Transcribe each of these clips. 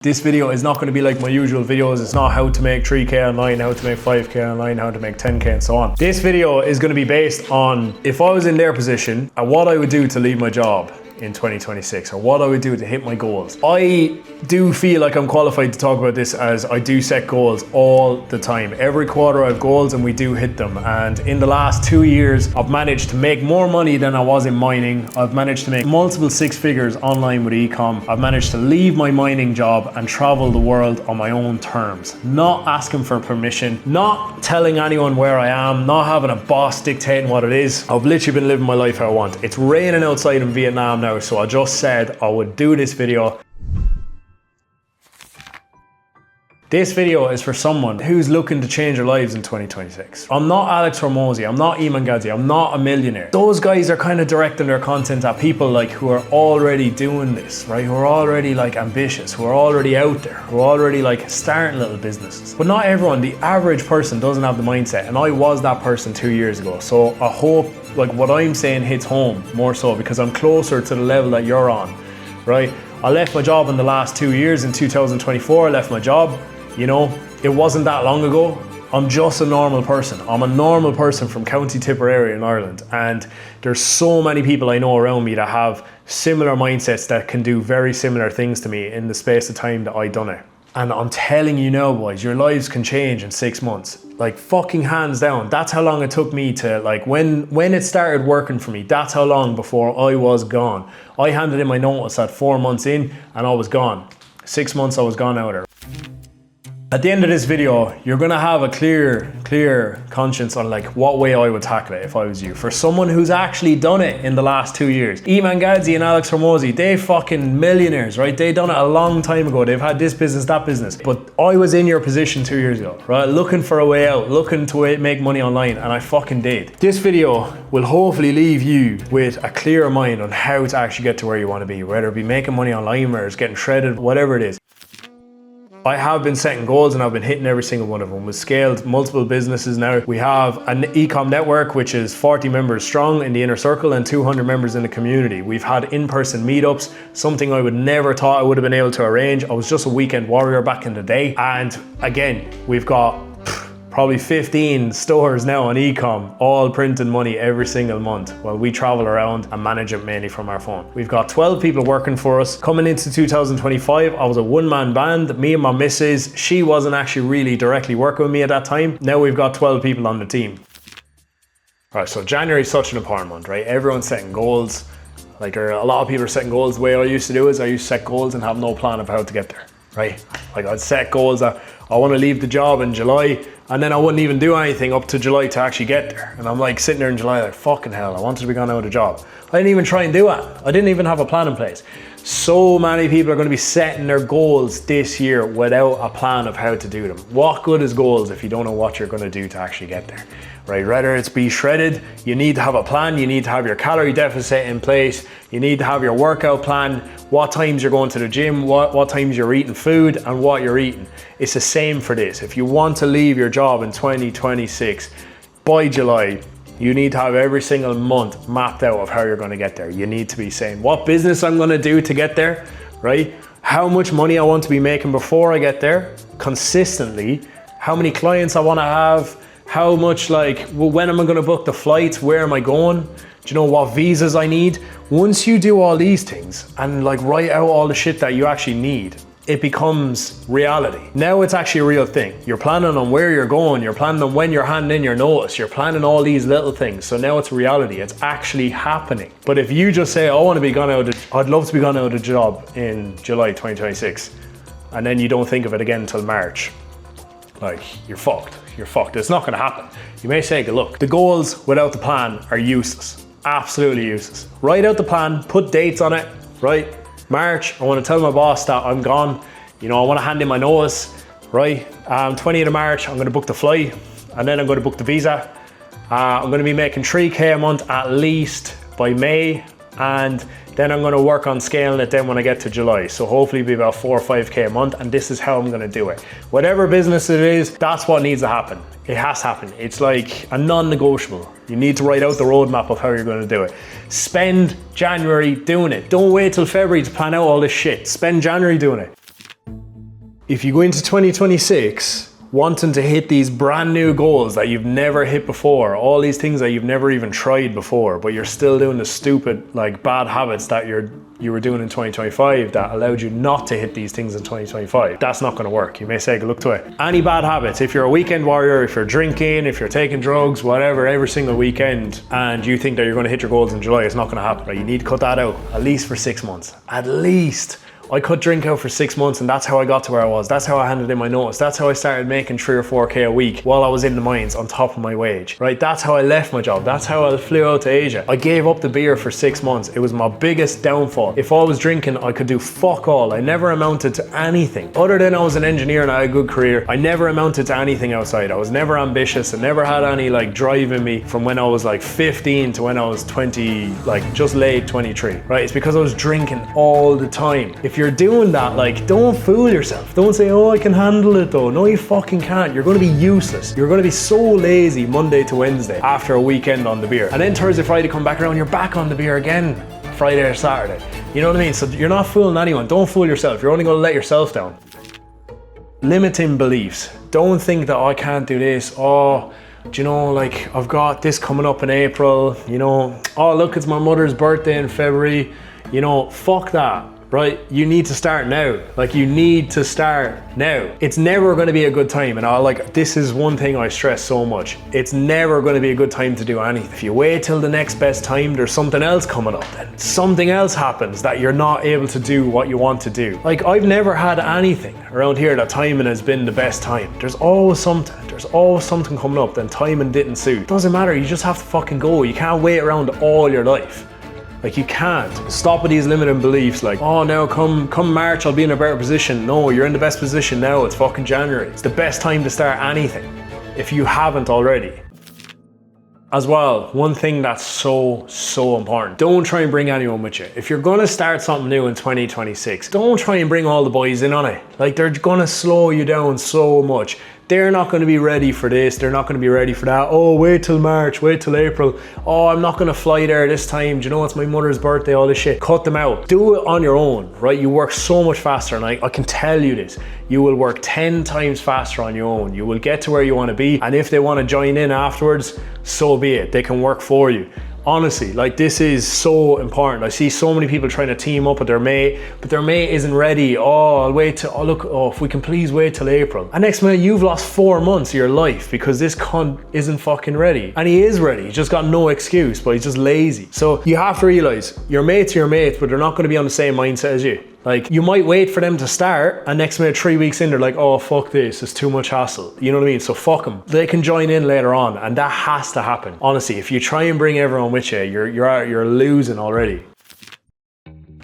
This video is not going to be like my usual videos. It's not how to make 3K online, how to make 5K online, how to make 10K and so on. This video is going to be based on if I was in their position and what I would do to leave my job in 2026 or what I would do to hit my goals. I do feel like I'm qualified to talk about this as I do set goals all the time. Every quarter I have goals and we do hit them. And in the last 2 years, I've managed to make more money than I was in mining. I've managed to make multiple six figures online with e-com. I've managed to leave my mining job and travel the world on my own terms. Not asking for permission, not telling anyone where I am, not having a boss dictating what it is. I've literally been living my life how I want. It's raining outside in Vietnam now, so I just said I would do this video. This video is for someone who's looking to change their lives in 2026. I'm not Alex Hormozi, I'm not Iman Gadzhi, I'm not a millionaire. Those guys are kind of directing their content at people like who are already doing this, right? Who are already like ambitious, who are already out there, who are already like starting little businesses. But not everyone, the average person doesn't have the mindset, and I was that person 2 years ago. So I hope like what I'm saying hits home more so because I'm closer to the level that you're on, right? I left my job in the last 2 years. In 2024, I left my job. You know, it wasn't that long ago. I'm just a normal person. I'm a normal person from County Tipperary in Ireland. And there's so many people I know around me that have similar mindsets that can do very similar things to me in the space of time that I done it. And I'm telling you now, boys, your lives can change in 6 months. Like fucking hands down. That's how long it took me to like, when it started working for me, that's how long before I was gone. I handed in my notice at 4 months in and I was gone. 6 months I was gone out of there. At the end of this video, you're gonna have a clear conscience on like what way I would tackle it if I was you. For someone who's actually done it in the last 2 years. Iman Gadzhi and Alex Hormozi, they fucking millionaires, right? They done it a long time ago. They've had this business, that business. But I was in your position 2 years ago, right? Looking for a way out, looking to make money online, and I fucking did. This video will hopefully leave you with a clear mind on how to actually get to where you wanna be, whether it be making money online or it's getting shredded, whatever it is. I have been setting goals and I've been hitting every single one of them. We've scaled multiple businesses now. We have an e-com network which is 40 members strong in the inner circle and 200 members in the community. We've had in-person meetups, something I would never thought I would have been able to arrange. I was just a weekend warrior back in the day. And again, we've got probably 15 stores now on e-com, all printing money every single month while we travel around and manage it mainly from our phone. We've got 12 people working for us. Coming into 2025, I was a one-man band, me and my missus. She wasn't actually really directly working with me at that time. Now we've got 12 people on the team. All right, so January is such an important month, right? Everyone's setting goals. Like a lot of people are setting goals. The way I used to do is I used to set goals and have no plan of how to get there, right? Like I'd set goals that I want to leave the job in July, and then I wouldn't even do anything up to July to actually get there. And I'm like sitting there in July like, fucking hell, I wanted to be gone out of the job. I didn't even try and do it. I didn't even have a plan in place. So many people are going to be setting their goals this year without a plan of how to do them. What good is goals if you don't know what you're going to do to actually get there, right? Whether it's be shredded, you need to have a plan. You need to have your calorie deficit in place. You need to have your workout plan, what times you're going to the gym, what times you're eating food and what you're eating. It's the same for this. If you want to leave your job in 2026 by July, you need to have every single month mapped out of how you're going to get there. You need to be saying what business I'm going to do to get there, right? How much money I want to be making before I get there, consistently, how many clients I want to have, how much like, well, when am I going to book the flights, where am I going? Do you know what visas I need? Once you do all these things and like write out all the shit that you actually need, it becomes reality. Now it's actually a real thing. You're planning on where you're going, you're planning on when you're handing in your notice, you're planning all these little things. So now it's reality, it's actually happening. But if you just say, I want to be gone out of, I'd love to be gone out of the job in July 2026, and then you don't think of it again until March, like you're fucked. You're fucked. It's not going to happen. You may say, look, the goals without the plan are useless. Absolutely useless. Write out the plan, put dates on it, right? March, I want to tell my boss that I'm gone. You know, I want to hand in my notice, right? 20th of March, I'm going to book the flight and then I'm going to book the visa. I'm going to be making 3K a month at least by May, and then I'm going to work on scaling it then when I get to July. So hopefully it'll be about 4 or 5K a month, and this is how I'm going to do it. Whatever business it is, that's what needs to happen. It has to happen. It's like a non-negotiable. You need to write out the roadmap of how you're going to do it. Spend January doing it. Don't wait till February to plan out all this shit. Spend January doing it. If you go into 2026 wanting to hit these brand new goals that you've never hit before, all these things that you've never even tried before, but you're still doing the stupid, like, bad habits that you were doing in 2025 that allowed you not to hit these things in 2025, that's not going to work. You may say, look to it. Any bad habits, if you're a weekend warrior, if you're drinking, if you're taking drugs, whatever, every single weekend, and you think that you're going to hit your goals in July, it's not going to happen. Right? You need to cut that out, at least for 6 months. At least. I cut drink out for 6 months, and that's how I got to where I was. That's how I handed in my notice. That's how I started making 3 or 4K a week while I was in the mines on top of my wage, right? That's how I left my job. That's how I flew out to Asia. I gave up the beer for 6 months. It was my biggest downfall. If I was drinking, I could do fuck all. I never amounted to anything. Other than I was an engineer and I had a good career, I never amounted to anything outside. I was never ambitious. I never had any like drive in me from when I was like 15 to when I was 20, like just late 23, right? It's because I was drinking all the time. If you're doing that, like, don't fool yourself. Don't say, oh, I can handle it though. No, you fucking can't. You're going to be useless. You're going to be so lazy Monday to Wednesday after a weekend on the beer. And then Thursday, Friday come back around, you're back on the beer again Friday or Saturday. You know what I mean? So you're not fooling anyone. Don't fool yourself. You're only going to let yourself down. Limiting beliefs. Don't think that I can't do this. Oh, do you know, like, I've got this coming up in April. You know, oh, look, it's my mother's birthday in February. You know, fuck that. Right? You need to start now. Like, you need to start now. It's never going to be a good time. And this is one thing I stress so much. It's never going to be a good time to do anything. If you wait till the next best time, there's something else coming up. Then something else happens that you're not able to do what you want to do. Like, I've never had anything around here that timing has been the best time. There's always something. There's always something coming up. Then timing didn't suit. Doesn't matter. You just have to fucking go. You can't wait around all your life. Like, you can't. Stop with these limiting beliefs like, oh, now come March I'll be in a better position. No, you're in the best position now. It's fucking January. It's the best time to start anything if you haven't already. As well, one thing that's so important, don't try and bring anyone with you. If you're gonna start something new in 2026, don't try and bring all the boys in on it. Like, they're gonna slow you down so much. They're not going to be ready for this. They're not going to be ready for that. Oh, wait till March, wait till April. Oh, I'm not going to fly there this time. Do you know, it's my mother's birthday, all this shit. Cut them out. Do it on your own, right? You work so much faster, and I can tell you this. You will work 10 times faster on your own. You will get to where you want to be, and if they want to join in afterwards, so be it. They can work for you. Honestly, like, this is so important. I see so many people trying to team up with their mate, but their mate isn't ready. Oh, I'll wait till, if we can please wait till April. And next minute, you've lost 4 months of your life because this cunt isn't fucking ready. And he is ready. He's just got no excuse, but he's just lazy. So you have to realize your mates are your mates, but they're not going to be on the same mindset as you. Like, you might wait for them to start, and next minute, 3 weeks in, they're like, oh, fuck this, it's too much hassle. You know what I mean? So fuck them. They can join in later on, and that has to happen. Honestly, if you try and bring everyone with you, you're losing already.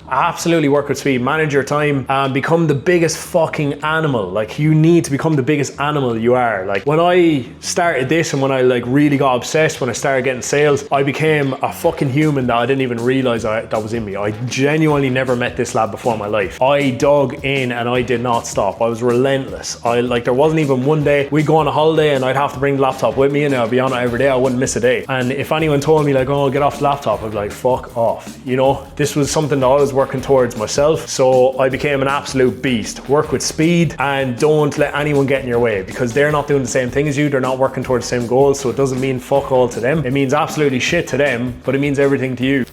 Absolutely work with speed, manage your time, and become the biggest fucking animal. Like, you need to become the biggest animal you are. Like, when I started this and when I like really got obsessed, when I started getting sales, I became a fucking human that I didn't even realize that was in me. I genuinely never met this lad before in my life. I dug in and I did not stop. I was relentless. There wasn't even one day we'd go on a holiday and I'd have to bring the laptop with me and I'd be on it every day. I wouldn't miss a day. And if anyone told me like, oh, get off the laptop, I'd be like, fuck off. You know, this was something that I was working towards myself. So I became an absolute beast. Work with speed and don't let anyone get in your way, because they're not doing the same thing as you. They're not working towards the same goals. So it doesn't mean fuck all to them. It means absolutely shit to them, but it means everything to you.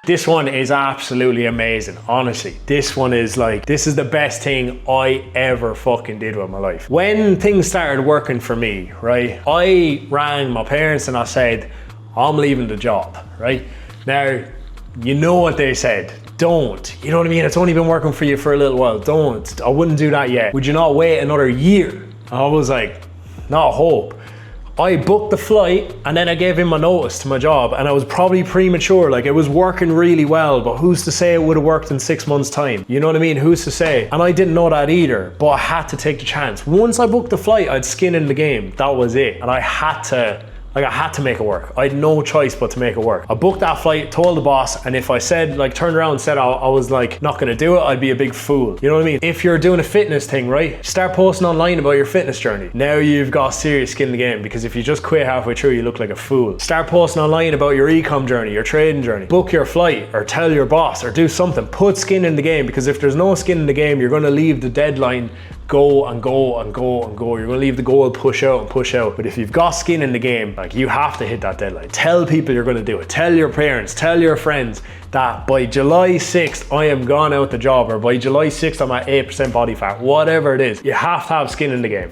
This one is absolutely amazing. Honestly, this one is like, this is the best thing I ever fucking did with my life. When things started working for me, right, I rang my parents and I said, I'm leaving the job, right? Now, you know what they said. Don't. You know what I mean? It's only been working for you for a little while. Don't. I wouldn't do that yet. Would you not wait another year? And I was like, not hope. I booked the flight and then I gave in my notice to my job, and I was probably premature. Like, it was working really well, but who's to say it would have worked in 6 months' time? You know what I mean? Who's to say? And I didn't know that either, but I had to take the chance. Once I booked the flight, I'd skin in the game. That was it. And I had to Like I had to make it work. I had no choice but to make it work. I booked that flight, told the boss, and if I said, like turned around and said I was like not gonna do it, I'd be a big fool. You know what I mean? If you're doing a fitness thing, right? Start posting online about your fitness journey. Now you've got serious skin in the game, because if you just quit halfway through, you look like a fool. Start posting online about your e-com journey, your trading journey. Book your flight, or tell your boss, or do something. Put skin in the game, because if there's no skin in the game, you're gonna leave the deadline go and go and go and go. You're gonna leave the goal push out and push out. But if you've got skin in the game, like you have to hit that deadline. Tell people you're gonna do it. Tell your parents, tell your friends that by July 6th, I am gone out the job, or by July 6th, I'm at 8% body fat, whatever it is. You have to have skin in the game.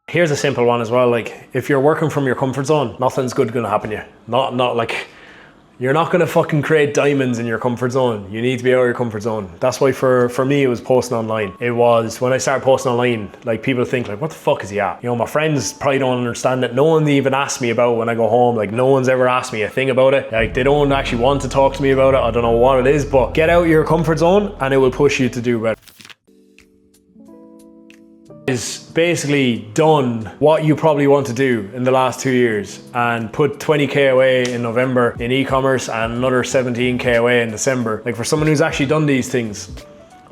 Here's a simple one as well. Like if you're working from your comfort zone, nothing's good gonna happen to you. Not like, you're not gonna fucking create diamonds in your comfort zone. You need to be out of your comfort zone. That's why for me, it was posting online. It was when I started posting online, like people think like, what the fuck is he at? You know, my friends probably don't understand it. No one even asks me about when I go home. Like no one's ever asked me a thing about it. Like they don't actually want to talk to me about it. I don't know what it is, but get out of your comfort zone and it will push you to do better. Is basically done what you probably want to do in the last 2 years and put 20k away in November in e-commerce and another 17k away in December. Like for someone who's actually done these things,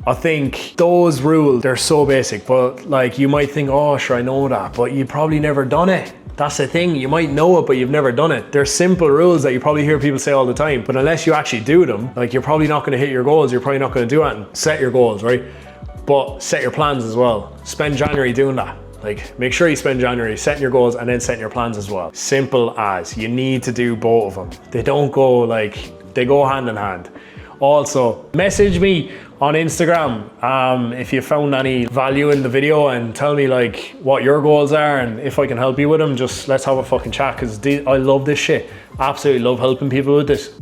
I think those rules, they're so basic, but like you might think, oh sure, I know that, but you probably never done it. That's the thing, you might know it, but you've never done it. They're simple rules that you probably hear people say all the time, but unless you actually do them, like you're probably not gonna hit your goals, you're probably not gonna do it. Set your goals, right? But set your plans as well. Spend January doing that. Like make sure you spend January setting your goals and then setting your plans as well. Simple as. You need to do both of them. They don't go like, they go hand in hand. Also, message me on Instagram if you found any value in the video, and tell me like what your goals are, and if I can help you with them, just let's have a fucking chat, because I love this shit. Absolutely love helping people with this.